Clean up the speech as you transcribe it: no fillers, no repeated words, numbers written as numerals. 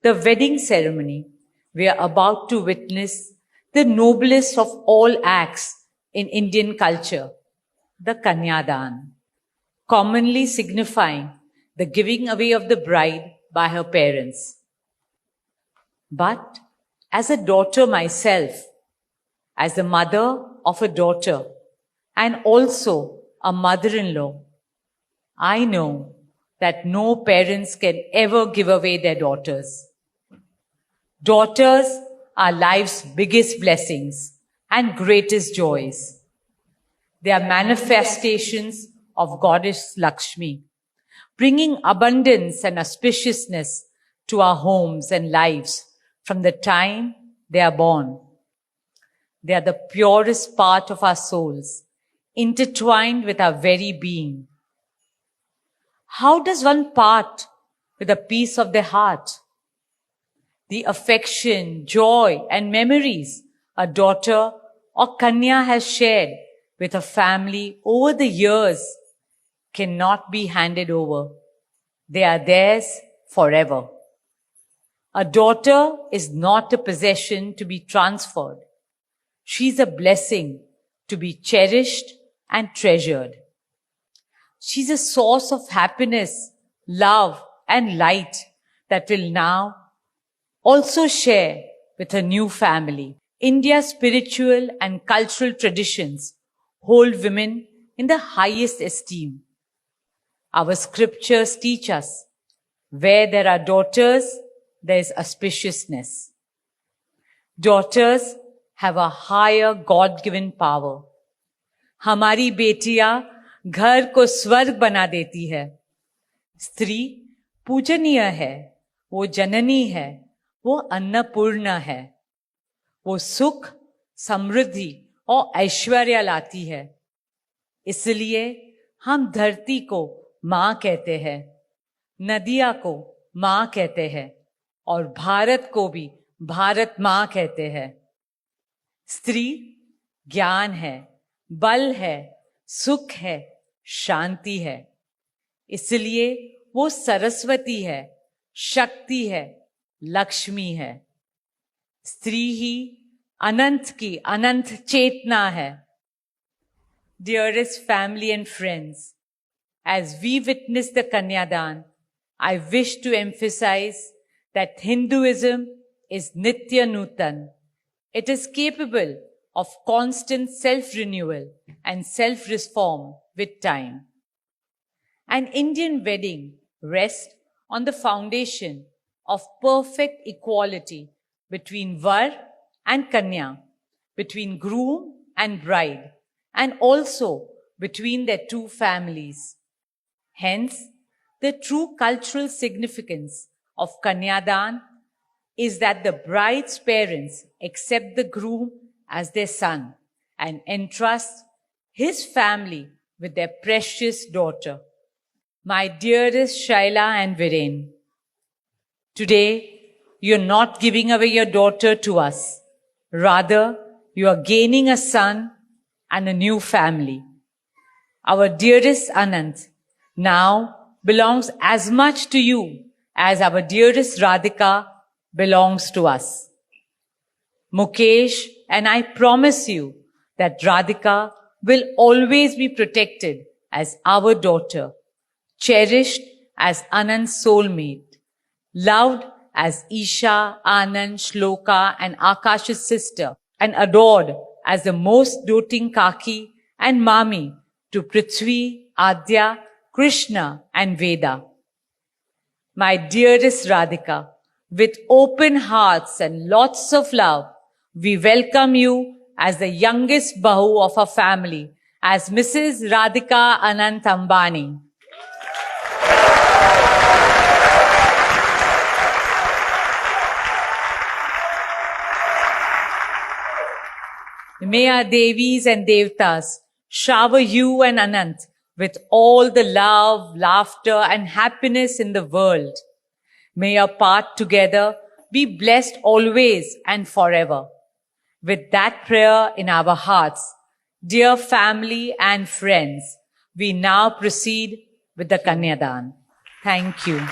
the wedding ceremony, we are about to witness the noblest of all acts in Indian culture, the Kanyadan, commonly signifying the giving away of the bride by her parents. But as a daughter myself, as the mother of a daughter, and also a mother-in-law, I know that no parents can ever give away their daughters. Daughters are life's biggest blessings and greatest joys. They are manifestations of Goddess Lakshmi, bringing abundance and auspiciousness to our homes and lives from the time they are born. They are the purest part of our souls, intertwined with our very being. How does one part with a piece of their heart? The affection, joy, and memories a daughter or Kanya has shared with her family over the years cannot be handed over. They are theirs forever. A daughter is not a possession to be transferred. She's a blessing to be cherished and treasured. She's a source of happiness, love, and light that will now also share with her new family. India's spiritual and cultural traditions hold women in the highest esteem. Our scriptures teach us, where there are daughters, there is auspiciousness. Daughters have a higher God-given power. हमारी बेटियां घर को स्वर्ग बना देती है. स्त्री पूजनीय है, वो जननी है, वो अन्नपूर्णा है. वो सुख, समृद्धि और ऐश्वर्य लाती है. इसलिए हम धरती को माँ कहते हैं, नदियाँ को माँ कहते हैं और भारत को भी भारत माँ कहते हैं. स्त्री ज्ञान है, बल है, सुख है, शांति है. इसलिए वो सरस्वती है, शक्ति है, लक्ष्मी है. स्त्री ही अनंत की अनंत चेतना है. Dearest family and friends, as we witness the Kanyadan, I wish to emphasize that Hinduism is Nitya Nutan. It is capable of constant self-renewal and self-reform with time. An Indian wedding rests on the foundation of perfect equality between Var and Kanya, between groom and bride, and also between their two families. Hence, the true cultural significance of Kanyadan is that the bride's parents accept the groom as their son and entrust his family with their precious daughter. My dearest Shaila and Viren, today you're not giving away your daughter to us. Rather, you are gaining a son and a new family. Our dearest Anant now belongs as much to you as our dearest Radhika belongs to us. Mukesh and I promise you that Radhika will always be protected as our daughter, cherished as Anand's soulmate, loved as Isha, Anand, Shloka and Akash's sister, and adored as the most doting Kaki and Mami to Prithvi, Adya, Krishna and Veda. My dearest Radhika, with open hearts and lots of love, we welcome you as the youngest Bahu of our family, as Mrs. Radhika Anant Ambani. May our Devis and Devtas shower you and Anant with all the love, laughter and happiness in the world. May your path together be blessed always and forever. With that prayer in our hearts, dear family and friends, we now proceed with the Kanyadan. Thank you.